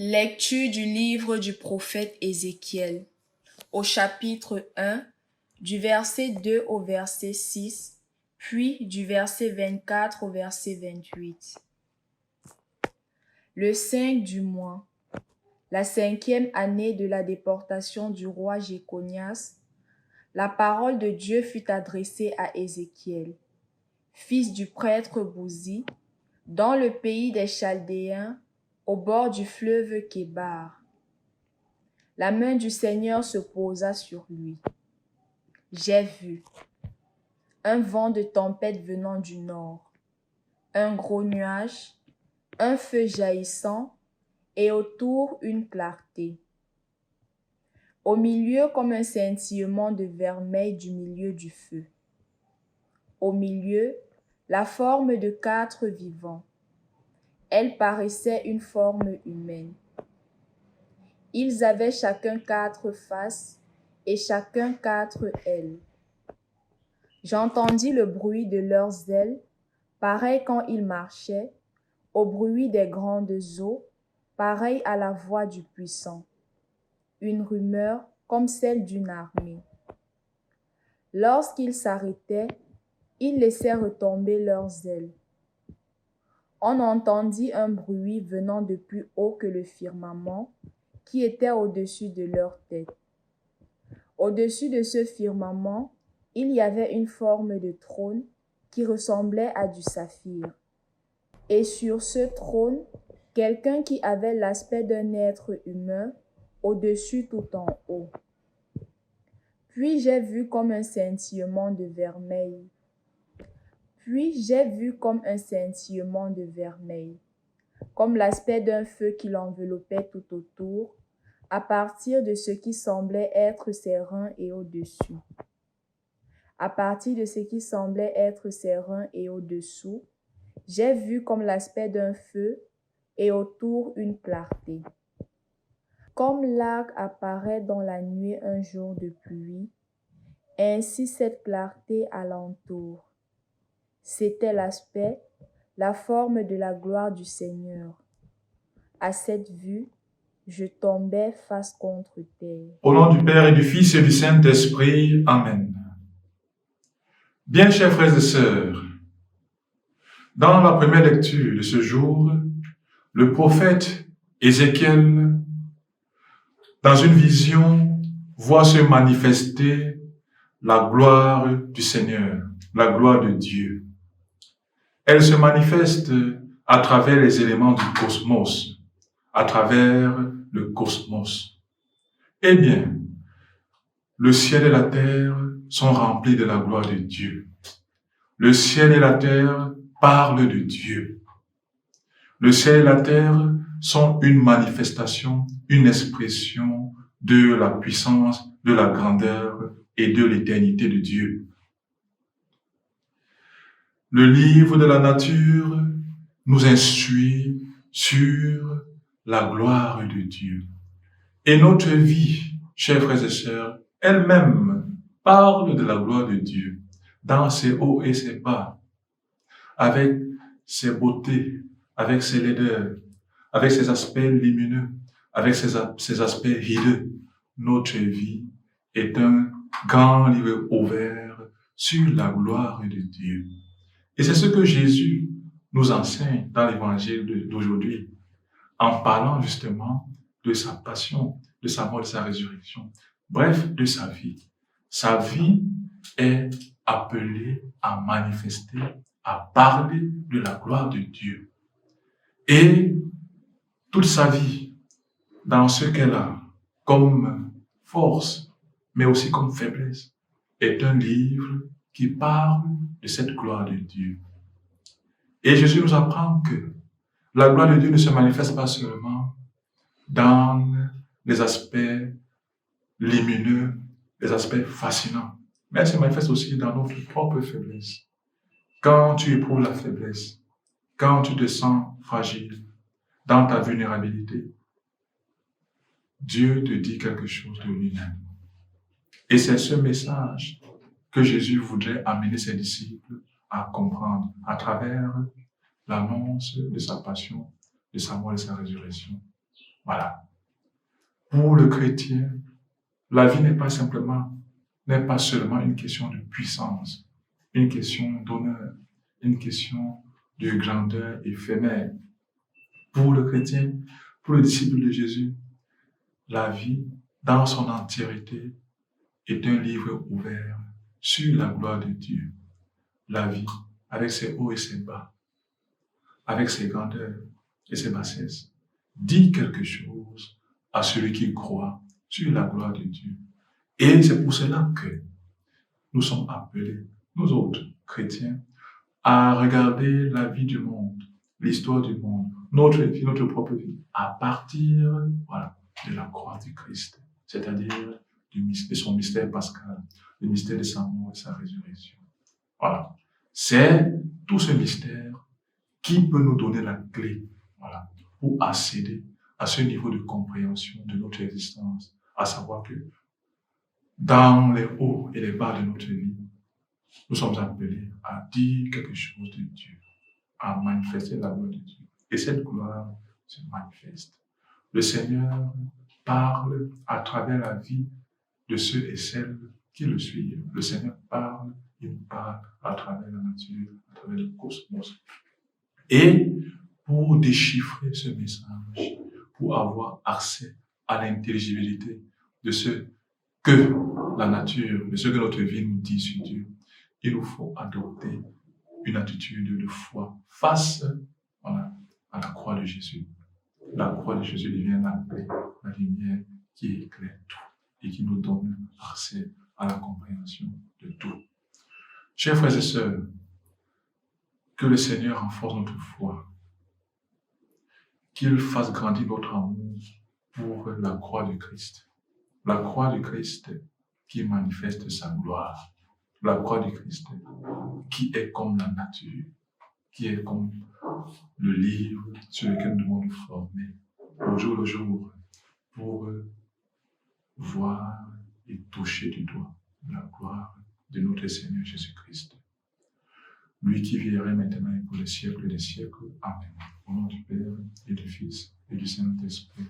Lecture du livre du prophète Ézéchiel, au chapitre 1, du verset 2 au verset 6, puis du verset 24 au verset 28. Le 5 du mois, la 5e année de la déportation du roi Jéconias, la parole de Dieu fut adressée à Ézéchiel, fils du prêtre Bouzi, dans le pays des Chaldéens, au bord du fleuve Kébar. La main du Seigneur se posa sur lui. J'ai vu un vent de tempête venant du nord, un gros nuage, un feu jaillissant, et autour une clarté. Au milieu comme un scintillement de vermeil du milieu du feu. Au milieu, la forme de 4 vivants. Elle paraissait une forme humaine. Ils avaient chacun 4 faces et chacun 4 ailes. J'entendis le bruit de leurs ailes, pareil quand ils marchaient, au bruit des grandes eaux, pareil à la voix du puissant. Une rumeur comme celle d'une armée. Lorsqu'ils s'arrêtaient, ils laissaient retomber leurs ailes. On entendit un bruit venant de plus haut que le firmament qui était au-dessus de leur tête. Au-dessus de ce firmament, il y avait une forme de trône qui ressemblait à du saphir. Et sur ce trône, quelqu'un qui avait l'aspect d'un être humain au-dessus tout en haut. Puis j'ai vu comme un scintillement de vermeil. Comme l'aspect d'un feu qui l'enveloppait tout autour, à partir de ce qui semblait être ses reins et au-dessus. J'ai vu comme l'aspect d'un feu et autour une clarté. Comme l'arc apparaît dans la nuée un jour de pluie, ainsi cette clarté alentour. C'était l'aspect, la forme de la gloire du Seigneur. À cette vue, je tombais face contre terre. Au nom du Père et du Fils et du Saint-Esprit, Amen. Bien, chers frères et sœurs, dans la première lecture de ce jour, le prophète Ézéchiel, dans une vision, voit se manifester la gloire du Seigneur, la gloire de Dieu. Elle se manifeste à travers les éléments du cosmos, à travers le cosmos. Eh bien, le ciel et la terre sont remplis de la gloire de Dieu. Le ciel et la terre parlent de Dieu. Le ciel et la terre sont une manifestation, une expression de la puissance, de la grandeur et de l'éternité de Dieu. Le livre de la nature nous instruit sur la gloire de Dieu. Et notre vie, chers frères et sœurs, elle-même parle de la gloire de Dieu, dans ses hauts et ses bas, avec ses beautés, avec ses laideurs, avec ses aspects lumineux, avec ses aspects hideux. Notre vie est un grand livre ouvert sur la gloire de Dieu. Et c'est ce que Jésus nous enseigne dans l'évangile d'aujourd'hui, en parlant justement de sa passion, de sa mort, de sa résurrection, bref, de sa vie. Sa vie est appelée à manifester, à parler de la gloire de Dieu. Et toute sa vie, dans ce qu'elle a comme force, mais aussi comme faiblesse, est un livre qui parle de cette gloire de Dieu. Et Jésus nous apprend que la gloire de Dieu ne se manifeste pas seulement dans les aspects lumineux, les aspects fascinants, mais elle se manifeste aussi dans notre propre faiblesse. Quand tu éprouves la faiblesse, quand tu te sens fragile, dans ta vulnérabilité, Dieu te dit quelque chose de lui-même. Et c'est ce message que Jésus voudrait amener ses disciples à comprendre à travers l'annonce de sa passion, de sa mort et de sa résurrection. Voilà. Pour le chrétien, la vie n'est pas seulement une question de puissance, une question d'honneur, une question de grandeur éphémère. Pour le chrétien, pour le disciple de Jésus, la vie, dans son entièreté, est un livre ouvert sur la gloire de Dieu. La vie, avec ses hauts et ses bas, avec ses grandeurs et ses bassesses, dit quelque chose à celui qui croit sur la gloire de Dieu. Et c'est pour cela que nous sommes appelés, nous autres chrétiens, à regarder la vie du monde, l'histoire du monde, notre vie, notre propre vie, à partir de la croix du Christ, c'est-à-dire de son mystère pascal, le mystère de sa mort et sa résurrection. Voilà. C'est tout ce mystère qui peut nous donner la clé pour accéder à ce niveau de compréhension de notre existence, à savoir que dans les hauts et les bas de notre vie, nous sommes appelés à dire quelque chose de Dieu, à manifester la gloire de Dieu. Et cette gloire se manifeste. Le Seigneur parle à travers la vie de ceux et celles qui le suivent. Le Seigneur parle, il nous parle à travers la nature, à travers le cosmos. Et pour déchiffrer ce message, pour avoir accès à l'intelligibilité de ce que la nature, de ce que notre vie nous dit sur Dieu, il nous faut adopter une attitude de foi face à la croix de Jésus. La croix de Jésus devient la paix, la lumière qui éclaire tout et qui nous donne accès à la compréhension de tout. Chers frères et sœurs, que le Seigneur renforce notre foi, qu'il fasse grandir notre amour pour la croix du Christ. La croix du Christ qui manifeste sa gloire. La croix du Christ qui est comme la nature, qui est comme le livre sur lequel nous devons nous former au jour le jour pour voir et toucher du doigt la gloire de notre Seigneur Jésus-Christ. Lui qui vivrait maintenant et pour les siècles des siècles. Amen. Au nom du Père et du Fils et du Saint-Esprit.